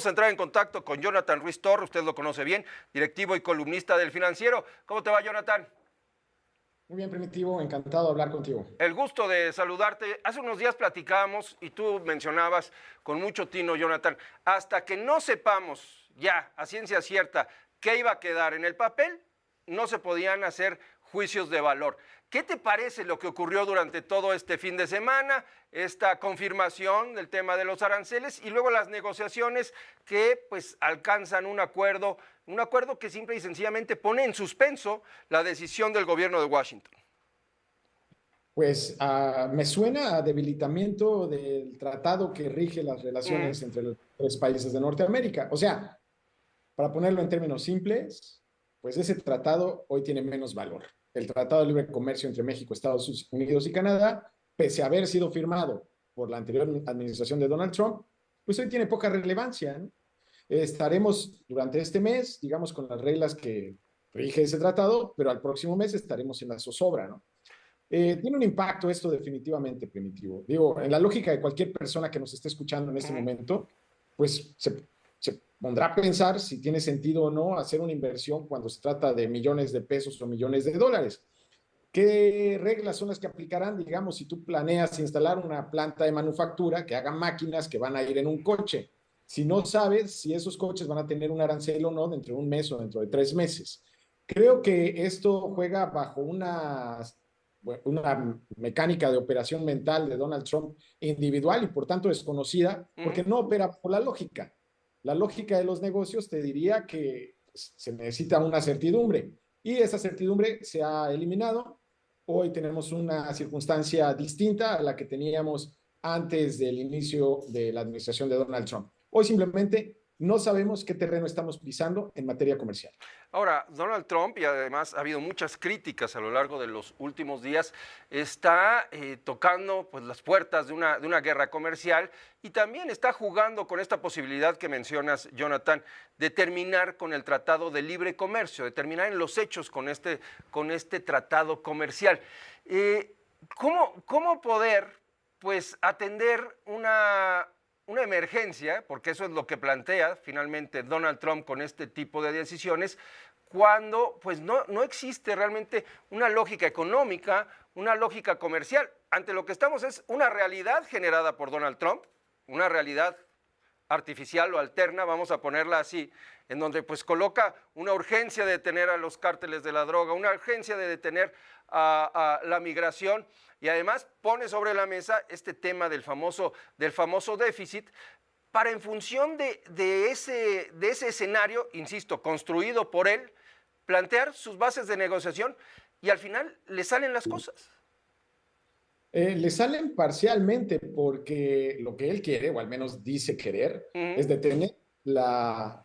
Vamos a entrar en contacto con Jonathan Ruiz Torres, usted lo conoce bien, directivo y columnista del Financiero. ¿Cómo te va, Jonathan? Muy bien, Primitivo, encantado de hablar contigo. El gusto de saludarte. Hace unos días platicábamos y tú mencionabas con mucho tino, Jonathan, hasta que no sepamos ya a ciencia cierta qué iba a quedar en el papel, no se podían hacer juicios de valor. ¿Qué te parece lo que ocurrió durante todo este fin de semana, esta confirmación del tema de los aranceles y luego las negociaciones que pues alcanzan un acuerdo que simple y sencillamente pone en suspenso la decisión del gobierno de Washington? Pues me suena a debilitamiento del tratado que rige las relaciones entre los tres países de Norteamérica. O sea, para ponerlo en términos simples, pues ese tratado hoy tiene menos valor. El Tratado de Libre Comercio entre México, Estados Unidos y Canadá, pese a haber sido firmado por la anterior administración de Donald Trump, pues hoy tiene poca relevancia, ¿no? Estaremos durante este mes, digamos, con las reglas que rige ese tratado, pero al próximo mes estaremos en la zozobra, ¿no? Tiene un impacto esto definitivamente, Primitivo. Digo, en la lógica de cualquier persona que nos esté escuchando en este momento, pues se pondrá a pensar si tiene sentido o no hacer una inversión cuando se trata de millones de pesos o millones de dólares. ¿Qué reglas son las que aplicarán, digamos, si tú planeas instalar una planta de manufactura que haga máquinas que van a ir en un coche? Si no sabes si esos coches van a tener un arancel o no dentro de un mes o dentro de 3 meses. Creo que esto juega bajo una mecánica de operación mental de Donald Trump individual y por tanto desconocida, porque no opera por la lógica. La lógica de los negocios te diría que se necesita una certidumbre y esa certidumbre se ha eliminado. Hoy tenemos una circunstancia distinta a la que teníamos antes del inicio de la administración de Donald Trump. Hoy simplemente no sabemos qué terreno estamos pisando en materia comercial. Ahora, Donald Trump, y además ha habido muchas críticas a lo largo de los últimos días, está tocando pues, las puertas de una guerra comercial y también está jugando con esta posibilidad que mencionas, Jonathan, de terminar con el Tratado de Libre Comercio, de terminar en los hechos con este tratado comercial. ¿Cómo poder pues, atender una emergencia, porque eso es lo que plantea finalmente Donald Trump con este tipo de decisiones, cuando pues no existe realmente una lógica económica, una lógica comercial? Ante lo que estamos es una realidad generada por Donald Trump, una realidad artificial o alterna, vamos a ponerla así, en donde pues coloca una urgencia de detener a los cárteles de la droga, una urgencia de detener a la migración y además pone sobre la mesa este tema del famoso déficit para en función de ese escenario, insisto, construido por él, plantear sus bases de negociación y al final le salen las cosas. Le salen parcialmente porque lo que él quiere, o al menos dice querer, es detener la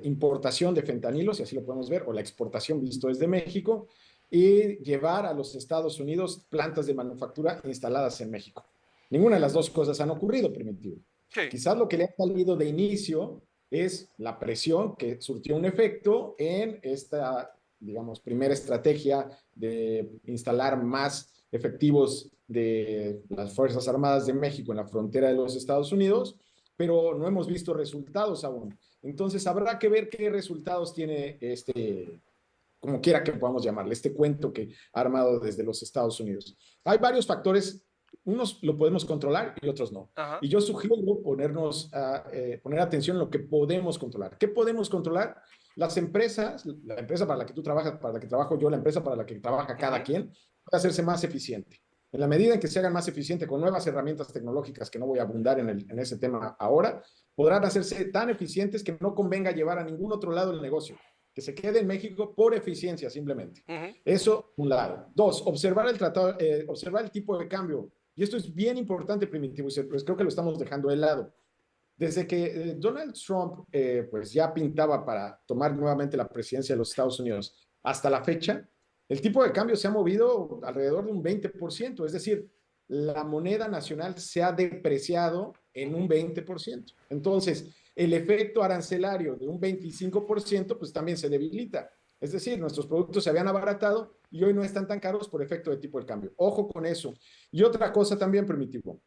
importación de fentanilo, si así lo podemos ver, o la exportación visto desde México, y llevar a los Estados Unidos plantas de manufactura instaladas en México. Ninguna de las dos cosas han ocurrido, Primitivo. Sí. Quizás lo que le ha salido de inicio es la presión que surtió un efecto en esta, digamos, primera estrategia de instalar más efectivos de las Fuerzas Armadas de México en la frontera de los Estados Unidos, pero no hemos visto resultados aún. Entonces habrá que ver qué resultados tiene como quiera que podamos llamarle, este cuento que ha armado desde los Estados Unidos. Hay varios factores, unos lo podemos controlar y otros no. Ajá. Y yo sugiero poner atención en lo que podemos controlar. ¿Qué podemos controlar? Las empresas, la empresa para la que tú trabajas, para la que trabajo yo, la empresa para la que trabaja cada quien, puede hacerse más eficiente. En la medida en que se hagan más eficiente con nuevas herramientas tecnológicas, que no voy a abundar en ese tema ahora, podrán hacerse tan eficientes que no convenga llevar a ningún otro lado el negocio, que se quede en México por eficiencia simplemente. Eso, un lado. Dos, observar el tratado, observar el tipo de cambio. Y esto es bien importante, Primitivo, y pues creo que lo estamos dejando de lado. Desde que Donald Trump pues ya pintaba para tomar nuevamente la presidencia de los Estados Unidos hasta la fecha, el tipo de cambio se ha movido alrededor de un 20%, es decir, la moneda nacional se ha depreciado en un 20%. Entonces, el efecto arancelario de un 25%, pues también se debilita. Es decir, nuestros productos se habían abaratado y hoy no están tan caros por efecto de tipo de cambio. Ojo con eso. Y otra cosa también, Primitivo.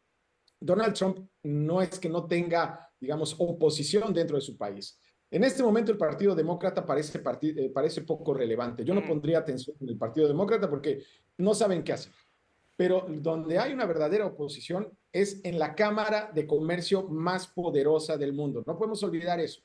Donald Trump no es que no tenga, digamos, oposición dentro de su país. En este momento el Partido Demócrata parece poco relevante. Yo no pondría atención en el Partido Demócrata porque no saben qué hacer. Pero donde hay una verdadera oposición es en la Cámara de Comercio más poderosa del mundo. No podemos olvidar eso.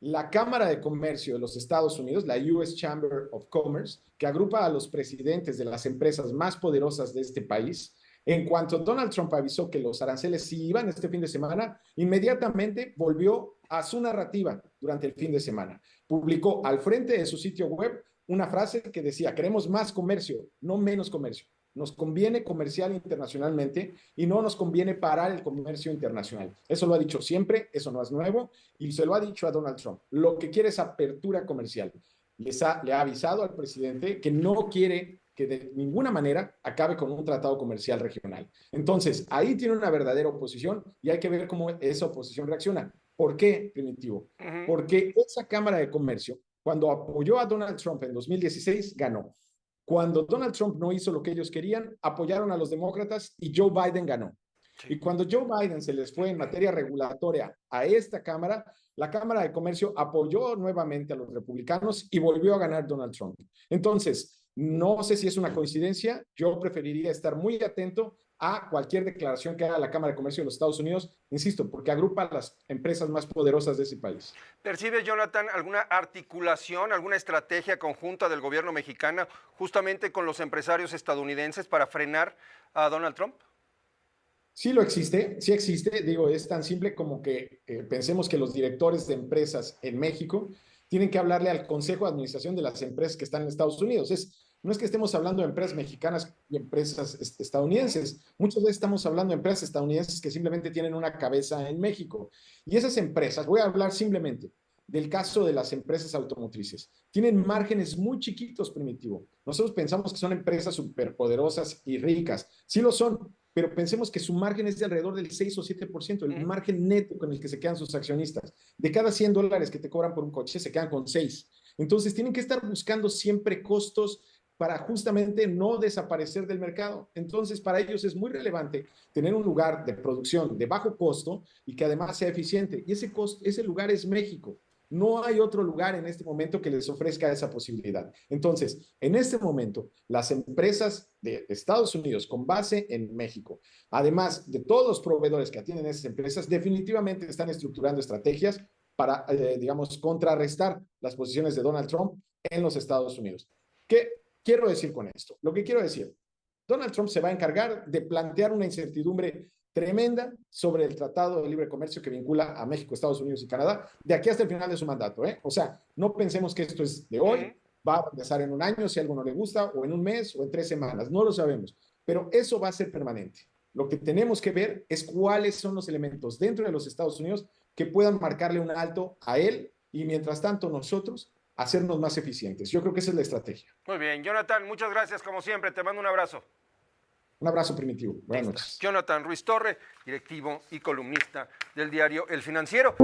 La Cámara de Comercio de los Estados Unidos, la US Chamber of Commerce, que agrupa a los presidentes de las empresas más poderosas de este país. En cuanto Donald Trump avisó que los aranceles sí iban este fin de semana, inmediatamente volvió a su narrativa durante el fin de semana. Publicó al frente de su sitio web una frase que decía: queremos más comercio, no menos comercio. Nos conviene comerciar internacionalmente y no nos conviene parar el comercio internacional. Eso lo ha dicho siempre, eso no es nuevo, y se lo ha dicho a Donald Trump. Lo que quiere es apertura comercial. Le ha avisado al presidente que no quiere que de ninguna manera acabe con un tratado comercial regional. Entonces, ahí tiene una verdadera oposición y hay que ver cómo esa oposición reacciona. ¿Por qué, Primitivo? Porque esa Cámara de Comercio, cuando apoyó a Donald Trump en 2016, ganó. Cuando Donald Trump no hizo lo que ellos querían, apoyaron a los demócratas y Joe Biden ganó. Sí. Y cuando Joe Biden se les fue en materia regulatoria a esta Cámara, la Cámara de Comercio apoyó nuevamente a los republicanos y volvió a ganar Donald Trump. Entonces, no sé si es una coincidencia, yo preferiría estar muy atento a cualquier declaración que haga la Cámara de Comercio de los Estados Unidos, insisto, porque agrupa a las empresas más poderosas de ese país. ¿Percibe, Jonathan, alguna articulación, alguna estrategia conjunta del gobierno mexicano justamente con los empresarios estadounidenses para frenar a Donald Trump? Sí existe, digo, es tan simple como que pensemos que los directores de empresas en México tienen que hablarle al Consejo de Administración de las empresas que están en Estados Unidos. No es que estemos hablando de empresas mexicanas y empresas estadounidenses. Muchas veces estamos hablando de empresas estadounidenses que simplemente tienen una cabeza en México. Y esas empresas, voy a hablar simplemente del caso de las empresas automotrices, tienen márgenes muy chiquitos, Primitivo. Nosotros pensamos que son empresas superpoderosas y ricas. Sí lo son, pero pensemos que su margen es de alrededor del 6 o 7%, el margen neto con el que se quedan sus accionistas. De cada $100 que te cobran por un coche, se quedan con 6. Entonces, tienen que estar buscando siempre costos para justamente no desaparecer del mercado. Entonces, para ellos es muy relevante tener un lugar de producción de bajo costo y que además sea eficiente. Y ese lugar es México. No hay otro lugar en este momento que les ofrezca esa posibilidad. Entonces, en este momento, las empresas de Estados Unidos con base en México, además de todos los proveedores que atienden esas empresas, definitivamente están estructurando estrategias para, digamos, contrarrestar las posiciones de Donald Trump en los Estados Unidos. ¿Qué quiero decir con esto? Lo que quiero decir, Donald Trump se va a encargar de plantear una incertidumbre tremenda sobre el Tratado de Libre Comercio que vincula a México, Estados Unidos y Canadá, de aquí hasta el final de su mandato, ¿eh? O sea, no pensemos que esto es de hoy, va a empezar en un año, si algo no le gusta, o en un mes, o en 3 semanas, no lo sabemos, pero eso va a ser permanente. Lo que tenemos que ver es cuáles son los elementos dentro de los Estados Unidos que puedan marcarle un alto a él y mientras tanto nosotros hacernos más eficientes. Yo creo que esa es la estrategia. Muy bien, Jonathan, muchas gracias como siempre, te mando un abrazo. Un abrazo, Primitivo. Buenas noches. Jonathan Ruiz Torre, directivo y columnista del diario El Financiero.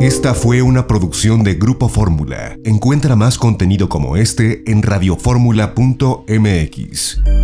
Esta fue una producción de Grupo Fórmula. Encuentra más contenido como este en radioformula.mx.